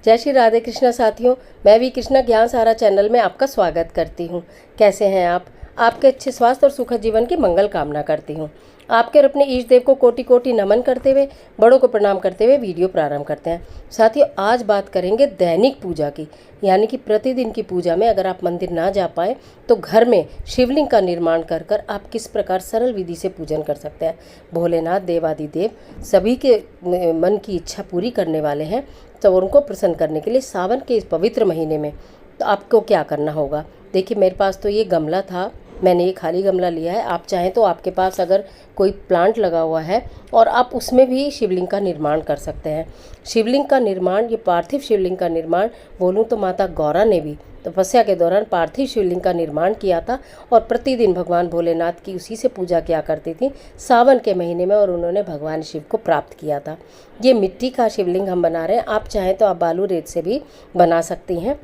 जय श्री राधे कृष्णा साथियों, मैं भी कृष्णा ज्ञान सारा चैनल में आपका स्वागत करती हूँ। कैसे हैं आप? आपके अच्छे स्वास्थ्य और सुखद जीवन की मंगल कामना करती हूँ। आपके और अपने ईष्ट देव को कोटि कोटि नमन करते हुए, बड़ों को प्रणाम करते हुए वीडियो प्रारंभ करते हैं। साथियों, आज बात करेंगे दैनिक पूजा की, यानी कि प्रतिदिन की पूजा में अगर आप मंदिर ना जा पाए तो घर में शिवलिंग का निर्माण कर कर आप किस प्रकार सरल विधि से पूजन कर सकते हैं। भोलेनाथ देवादिदेव सभी के मन की इच्छा पूरी करने वाले हैं, तो उनको प्रसन्न करने के लिए सावन के इस पवित्र महीने में तो आपको क्या करना होगा। देखिए, मेरे पास तो ये गमला था, मैंने ये खाली गमला लिया है। आप चाहें तो आपके पास अगर कोई प्लांट लगा हुआ है और आप उसमें भी शिवलिंग का निर्माण कर सकते हैं। शिवलिंग का निर्माण, ये पार्थिव शिवलिंग का निर्माण बोलूँ तो माता गौरा ने भी तपस्या के दौरान पार्थिव शिवलिंग का निर्माण किया था और प्रतिदिन भगवान भोलेनाथ की उसी से पूजा किया करती थी सावन के महीने में, और उन्होंने भगवान शिव को प्राप्त किया था। ये मिट्टी का शिवलिंग हम बना रहे हैं, आप चाहें तो आप बालू रेत से भी बना सकती हैं।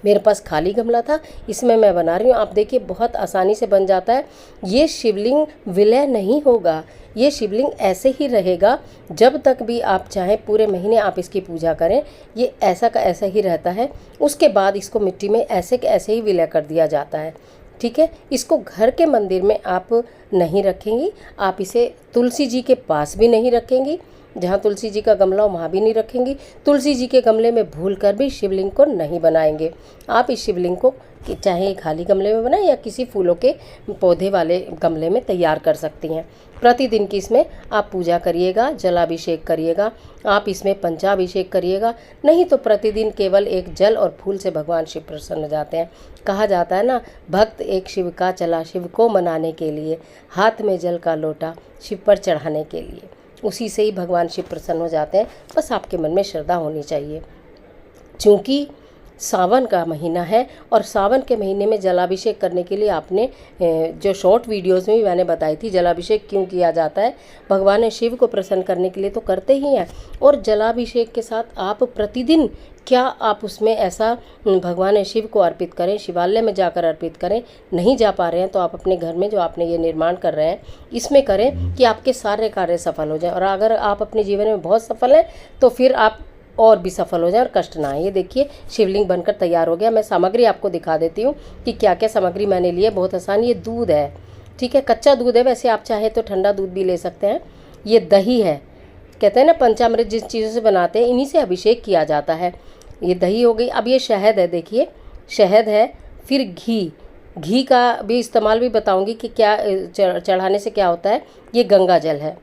मेरे पास खाली गमला था, इसमें मैं बना रही हूँ। आप देखिए, बहुत आसानी से बन जाता है। ये शिवलिंग विलय नहीं होगा, ये शिवलिंग ऐसे ही रहेगा जब तक भी आप चाहें, पूरे महीने आप इसकी पूजा करें, ये ऐसा का ऐसा ही रहता है। उसके बाद इसको मिट्टी में ऐसे के ऐसे ही विलय कर दिया जाता है। ठीक है, इसको घर के मंदिर में आप नहीं रखेंगी, आप इसे तुलसी जी के पास भी नहीं रखेंगी, जहाँ तुलसी जी का गमला हो वहाँ भी नहीं रखेंगी। तुलसी जी के गमले में भूल कर भी शिवलिंग को नहीं बनाएंगे। आप इस शिवलिंग को चाहे खाली गमले में बनाएं या किसी फूलों के पौधे वाले गमले में तैयार कर सकती हैं। प्रतिदिन की इसमें आप पूजा करिएगा, जलाभिषेक करिएगा, आप इसमें पंचाभिषेक करिएगा। नहीं तो प्रतिदिन केवल एक जल और फूल से भगवान शिव प्रसन्न हो जाते हैं। कहा जाता है ना, भक्त एक शिव का चला शिव को मनाने के लिए, हाथ में जल का लोटा शिव पर चढ़ाने के लिए। उसी से ही भगवान शिव प्रसन्न हो जाते हैं। बस आपके मन में श्रद्धा होनी चाहिए। चूँकि सावन का महीना है और सावन के महीने में जलाभिषेक करने के लिए आपने जो शॉर्ट वीडियोस में भी मैंने बताई थी, जलाभिषेक क्यों किया जाता है, भगवान शिव को प्रसन्न करने के लिए तो करते ही हैं। और जलाभिषेक के साथ आप प्रतिदिन क्या आप उसमें ऐसा भगवान शिव को अर्पित करें, शिवालय में जाकर अर्पित करें। नहीं जा पा रहे हैं तो आप अपने घर में जो आपने ये निर्माण कर रहे हैं इसमें करें कि आपके सारे कार्य सफल हो जाए। और अगर आप अपने जीवन में बहुत सफल हैं तो फिर आप और भी सफल हो जाए और कष्ट ना आए। ये देखिए, शिवलिंग बनकर तैयार हो गया। मैं सामग्री आपको दिखा देती हूँ कि क्या क्या सामग्री मैंने ली है। बहुत आसान, ये दूध है, ठीक है, कच्चा दूध है। वैसे आप चाहे तो ठंडा दूध भी ले सकते हैं। ये दही है, कहते हैं ना पंचामृत जिस चीज़ों से बनाते हैं इन्हीं से अभिषेक किया जाता है। ये दही हो गई। अब ये शहद है, देखिए शहद है। फिर घी का भी इस्तेमाल भी बताऊँगी कि क्या चढ़ाने से क्या होता है। ये गंगा जल है,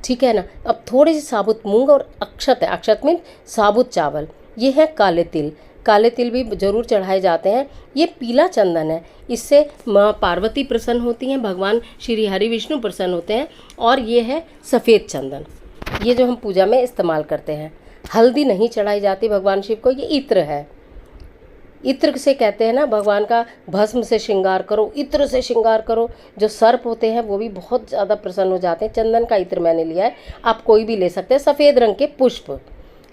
ठीक है ना। अब थोड़े से साबुत मूंग और अक्षत है, अक्षत में साबुत चावल। ये है काले तिल, काले तिल भी जरूर चढ़ाए जाते हैं। ये पीला चंदन है, इससे माँ पार्वती प्रसन्न होती हैं, भगवान श्री हरि विष्णु प्रसन्न होते हैं। और ये है सफ़ेद चंदन, ये जो हम पूजा में इस्तेमाल करते हैं। हल्दी नहीं चढ़ाई जाती भगवान शिव को। ये इत्र है, इत्र से कहते हैं ना, भगवान का भस्म से श्रृंगार करो, इत्र से श्रृंगार करो। जो सर्प होते हैं वो भी बहुत ज़्यादा प्रसन्न हो जाते हैं। चंदन का इत्र मैंने लिया है, आप कोई भी ले सकते हैं। सफ़ेद रंग के पुष्प,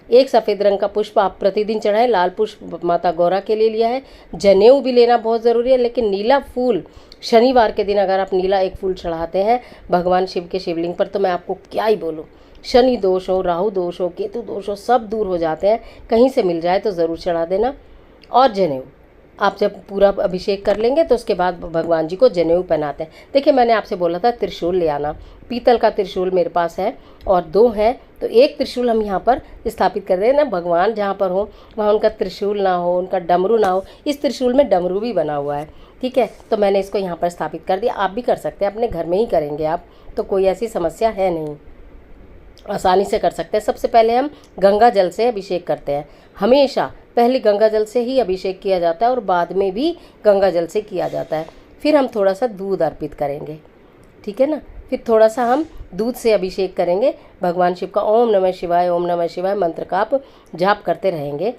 एक सफ़ेद रंग का पुष्प आप प्रतिदिन चढ़ाएं। लाल पुष्प माता गौरा के लिए लिया है। जनेऊ भी लेना बहुत ज़रूरी है, लेकिन नीला फूल शनिवार के दिन अगर आप नीला एक फूल चढ़ाते हैं भगवान शिव के शिवलिंग पर, तो मैं आपको क्या ही बोलूँ, शनि दोष हो, राहु दोष हो, केतु दोष हो, सब दूर हो जाते हैं। कहीं से मिल जाए तो ज़रूर चढ़ा देना। और जनेऊ आप जब पूरा अभिषेक कर लेंगे तो उसके बाद भगवान जी को जनेऊ पहनाते हैं। देखिए, मैंने आपसे बोला था त्रिशूल ले आना। पीतल का त्रिशूल मेरे पास है और 2 हैं, तो एक त्रिशूल हम यहाँ पर स्थापित कर रहे हैं ना। भगवान जहाँ पर हो वहाँ उनका त्रिशूल ना हो, उनका डमरू ना हो। इस त्रिशूल में डमरू भी बना हुआ है, ठीक है। तो मैंने इसको यहाँ पर स्थापित कर दिया। आप भी कर सकते हैं, अपने घर में ही करेंगे आप, तो कोई ऐसी समस्या है नहीं, आसानी से कर सकते हैं। सबसे पहले हम गंगा जल से अभिषेक करते हैं। हमेशा पहले गंगा जल से ही अभिषेक किया जाता है और बाद में भी गंगा जल से किया जाता है। फिर हम थोड़ा सा दूध अर्पित करेंगे, ठीक है ना। फिर थोड़ा सा हम दूध से अभिषेक करेंगे भगवान शिव का। ओम नमः शिवाय, ओम नमः शिवाय मंत्र का आप जाप करते रहेंगे।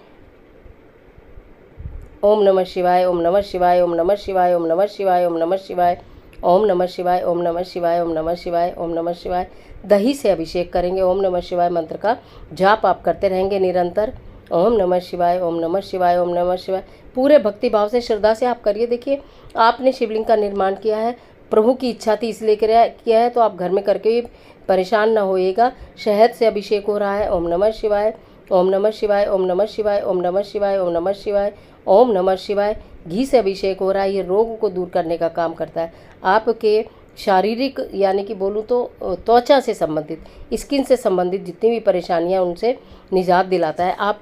ओम नमः शिवाय, ओम नमः शिवाय, ओम नमः शिवाय, ओम नमः शिवाय, ओम नमः शिवाय, ओम नमः शिवाय, ओम नमः शिवाय, ओम नमः शिवाय, ओम नमः शिवाय। दही से अभिषेक करेंगे। ओम नमः शिवाय मंत्र का जाप आप करते रहेंगे निरंतर। ओम नमः शिवाय, ओम नमः शिवाय, ओम नमः शिवाय। पूरे भक्ति भाव से, श्रद्धा से आप करिए। देखिए, आपने शिवलिंग का निर्माण किया है, प्रभु की इच्छा थी इसलिए किया है, तो आप घर में करके भी परेशान ना होइएगा। शहद से अभिषेक हो रहा है। ओम नमः शिवाय, ओम नमः शिवाय, ओम नमः शिवाय, ओम नमः शिवाय, ओम नमः शिवाय, ओम नमः शिवाय। घी से अभिषेक हो रहा है, ये रोग को दूर करने का काम करता है। आपके शारीरिक यानी कि बोलूँ तो त्वचा से संबंधित, स्किन से संबंधित जितनी भी परेशानियां उनसे निजात दिलाता है। आप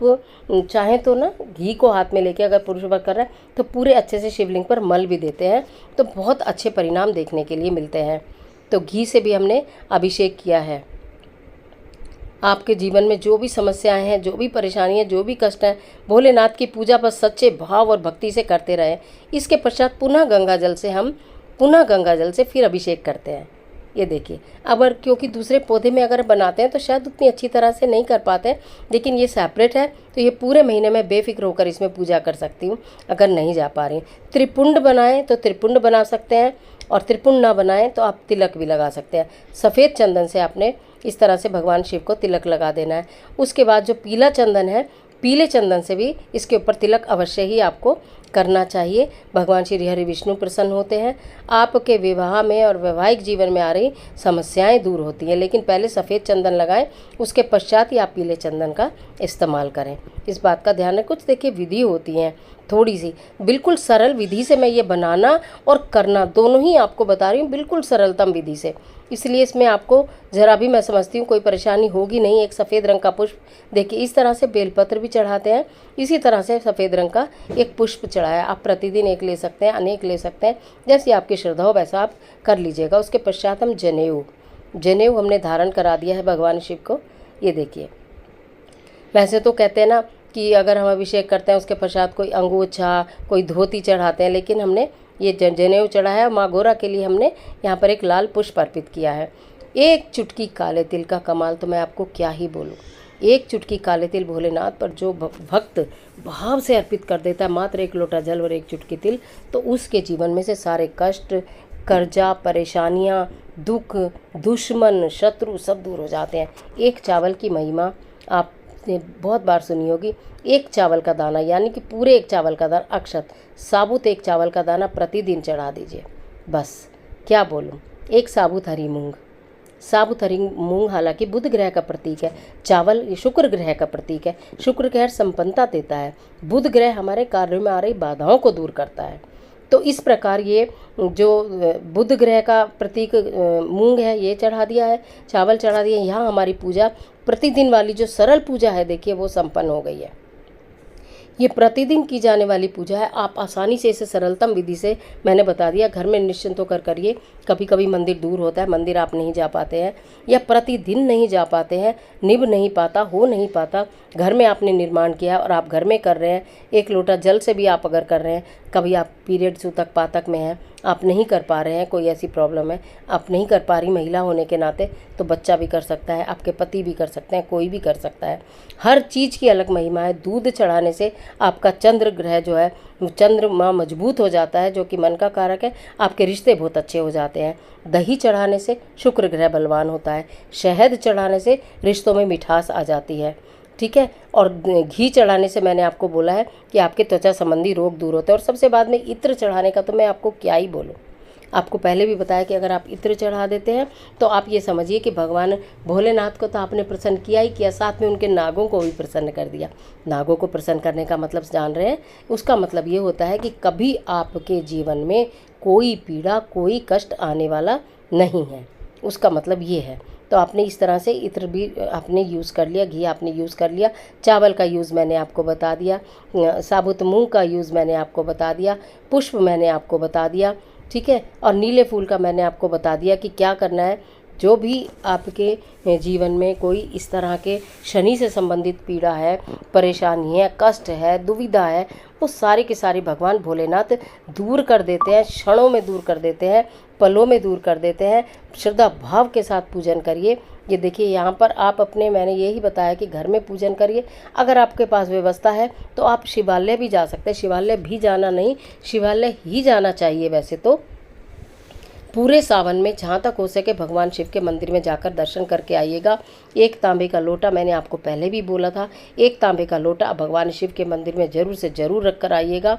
चाहें तो ना घी को हाथ में लेके अगर पुरुष वर्ग कर रहा है तो पूरे अच्छे से शिवलिंग पर मल भी देते हैं, तो बहुत अच्छे परिणाम देखने के लिए मिलते हैं। तो घी से भी हमने अभिषेक किया है। आपके जीवन में जो भी समस्याएं हैं, जो भी परेशानियां, जो भी कष्ट हैं, भोलेनाथ की पूजा पर सच्चे भाव और भक्ति से करते रहें। इसके पश्चात पुनः गंगा जल से फिर अभिषेक करते हैं। ये देखिए, अगर क्योंकि दूसरे पौधे में अगर बनाते हैं तो शायद उतनी अच्छी तरह से नहीं कर पाते, लेकिन ये सेपरेट है तो ये पूरे महीने में बेफिक्र होकर इसमें पूजा कर सकती हूँ अगर नहीं जा पा रही। त्रिपुंड बनाएं तो त्रिपुंड बना सकते हैं, और त्रिपुंड ना बनाएं तो आप तिलक भी लगा सकते हैं। सफ़ेद चंदन से आपने इस तरह से भगवान शिव को तिलक लगा देना है। उसके बाद जो पीला चंदन है, पीले चंदन से भी इसके ऊपर तिलक अवश्य ही आपको करना चाहिए। भगवान श्री हरि विष्णु प्रसन्न होते हैं, आपके विवाह में और वैवाहिक जीवन में आ रही समस्याएं दूर होती हैं। लेकिन पहले सफ़ेद चंदन लगाएं, उसके पश्चात ही आप पीले चंदन का इस्तेमाल करें। इस बात का ध्यान रखें। कुछ देखिए विधि होती हैं थोड़ी सी, बिल्कुल सरल विधि से मैं ये बनाना और करना दोनों ही आपको बता रही हूँ, बिल्कुल सरलतम विधि से। इसलिए इसमें आपको ज़रा भी मैं समझती हूँ कोई परेशानी होगी नहीं। एक सफ़ेद रंग का पुष्प देखिए, इस तरह से बेलपत्र भी चढ़ाते हैं, इसी तरह से सफ़ेद रंग का एक पुष्प चढ़ाया। आप प्रतिदिन एक ले सकते हैं, अनेक ले सकते हैं, जैसी आपकी श्रद्धा हो वैसा आप कर लीजिएगा। उसके पश्चात हम जनेऊ हमने धारण करा दिया है भगवान शिव को। ये देखिए, वैसे तो कहते हैं ना कि अगर हम अभिषेक करते हैं उसके पश्चात कोई अंगूछा, कोई धोती चढ़ाते हैं, लेकिन हमने ये जनेऊ चढ़ा है। माँ गोरा के लिए हमने यहाँ पर एक लाल पुष्प अर्पित किया है। एक चुटकी काले तिल का कमाल तो मैं आपको क्या ही बोलूँ। एक चुटकी काले तिल भोलेनाथ पर जो भक्त भाव से अर्पित कर देता है, मात्र एक लोटा जल और एक चुटकी तिल, तो उसके जीवन में से सारे कष्ट, कर्जा, परेशानियाँ, दुख, दुश्मन, शत्रु सब दूर हो जाते हैं। एक चावल की महिमा आपने बहुत बार सुनी होगी। एक चावल का दाना यानी कि पूरे एक चावल का दाना, अक्षत साबुत एक चावल का दाना प्रतिदिन चढ़ा दीजिए। बस क्या बोलूँ, एक साबुत हरी मूंग हालांकि बुध ग्रह का प्रतीक है। चावल ये शुक्र ग्रह का प्रतीक है। शुक्र ग्रह संपन्नता देता है, बुध ग्रह हमारे कार्यों में आ रही बाधाओं को दूर करता है। तो इस प्रकार ये जो बुध ग्रह का प्रतीक मूंग है ये चढ़ा दिया है, चावल चढ़ा दिया। यहाँ हमारी पूजा प्रतिदिन वाली जो सरल पूजा है देखिए वो संपन्न हो गई है। ये प्रतिदिन की जाने वाली पूजा है। आप आसानी से इसे सरलतम विधि से मैंने बता दिया, घर में निश्चिंत होकर करिए। कभी कभी मंदिर दूर होता है, मंदिर आप नहीं जा पाते हैं या प्रतिदिन नहीं जा पाते हैं, निभ नहीं पाता, हो नहीं पाता, घर में आपने निर्माण किया है और आप घर में कर रहे हैं, एक लोटा जल से भी आप अगर कर रहे हैं, कभी आप पीरियड सूतक पातक में हैं, आप नहीं कर पा रहे हैं, कोई ऐसी प्रॉब्लम है, आप नहीं कर पा रही महिला होने के नाते, तो बच्चा भी कर सकता है, आपके पति भी कर सकते हैं, कोई भी कर सकता है। हर चीज़ की अलग महिमा है। दूध चढ़ाने से आपका चंद्र ग्रह जो है, चंद्रमा मजबूत हो जाता है, जो कि मन का कारक है। आपके रिश्ते बहुत अच्छे हो जाते हैं। दही चढ़ाने से शुक्र ग्रह बलवान होता है। शहद चढ़ाने से रिश्तों में मिठास आ जाती है, ठीक है। और घी चढ़ाने से मैंने आपको बोला है कि आपके त्वचा संबंधी रोग दूर होते हैं। और सबसे बाद में इत्र चढ़ाने का तो मैं आपको क्या ही बोलूँ, आपको पहले भी बताया कि अगर आप इत्र चढ़ा देते हैं तो आप ये समझिए कि भगवान भोलेनाथ को तो आपने प्रसन्न किया ही किया, साथ में उनके नागों को भी प्रसन्न कर दिया। नागों को प्रसन्न करने का मतलब जान रहे हैं, उसका मतलब ये होता है कि कभी आपके जीवन में कोई पीड़ा, कोई कष्ट आने वाला नहीं है, उसका मतलब ये है। तो आपने इस तरह से इत्र भी आपने यूज़ कर लिया, घी आपने यूज़ कर लिया, चावल का यूज़ मैंने आपको बता दिया, साबुत मूंग का यूज़ मैंने आपको बता दिया, पुष्प मैंने आपको बता दिया, ठीक है। और नीले फूल का मैंने आपको बता दिया कि क्या करना है। जो भी आपके जीवन में कोई इस तरह के शनि से संबंधित पीड़ा है, परेशानी है, कष्ट है, दुविधा है, वो सारे के सारे भगवान भोलेनाथ दूर कर देते हैं, क्षणों में दूर कर देते हैं, पलों में दूर कर देते हैं। श्रद्धा भाव के साथ पूजन करिए। ये देखिए यहाँ पर आप अपने, मैंने यही बताया कि घर में पूजन करिए। अगर आपके पास व्यवस्था है तो आप शिवालय भी जा सकते हैं। शिवालय भी जाना नहीं, शिवालय ही जाना चाहिए। वैसे तो पूरे सावन में जहाँ तक हो सके भगवान शिव के मंदिर में जाकर दर्शन करके आइएगा। एक तांबे का लोटा, मैंने आपको पहले भी बोला था, एक तांबे का लोटा भगवान शिव के मंदिर में ज़रूर से ज़रूर रख कर आइएगा।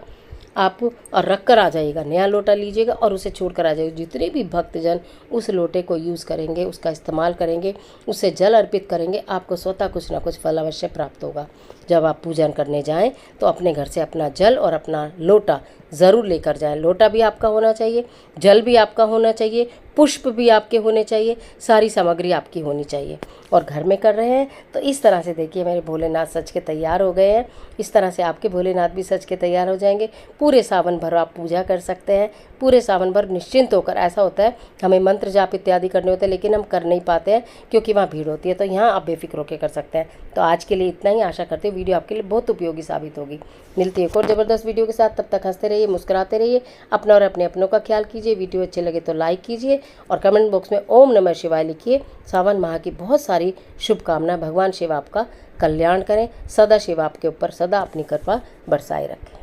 आप और रख कर आ जाइएगा, नया लोटा लीजिएगा और उसे छोड़ कर आ जाइएगा। जितने भी भक्तजन उस लोटे को यूज़ करेंगे, उसका इस्तेमाल करेंगे, उससे जल अर्पित करेंगे, आपको स्वतः कुछ ना कुछ फल अवश्य प्राप्त होगा। जब आप पूजन करने जाएं तो अपने घर से अपना जल और अपना लोटा ज़रूर लेकर जाएं। लोटा भी आपका होना चाहिए, जल भी आपका होना चाहिए, पुष्प भी आपके होने चाहिए, सारी सामग्री आपकी होनी चाहिए। और घर में कर रहे हैं तो इस तरह से देखिए मेरे भोलेनाथ सज के तैयार हो गए हैं। इस तरह से आपके भोलेनाथ भी सज के तैयार हो जाएंगे। पूरे सावन भर आप पूजा कर सकते हैं, पूरे सावन भर निश्चिंत होकर। ऐसा होता है हमें मंत्र जाप इत्यादि करने होते हैं लेकिन हम कर नहीं पाते हैं क्योंकि वहाँ भीड़ होती है, तो यहाँ आप बेफिक्र होकर कर सकते हैं। तो आज के लिए इतना ही, आशा करते हैं वीडियो आपके लिए बहुत उपयोगी साबित होगी। मिलती है एक और ज़बरदस्त वीडियो के साथ, तब तक हंसते रहिए, मुस्कुराते रहिए, अपना और अपने अपनों का ख्याल कीजिए। वीडियो अच्छे लगे तो लाइक कीजिए और कमेंट बॉक्स में ओम नमः शिवाय लिखिए। सावन माह की बहुत सारी शुभकामनाएं। भगवान शिव आपका कल्याण करें, सदा शिव आपके ऊपर सदा अपनी कृपा बरसाए रखें।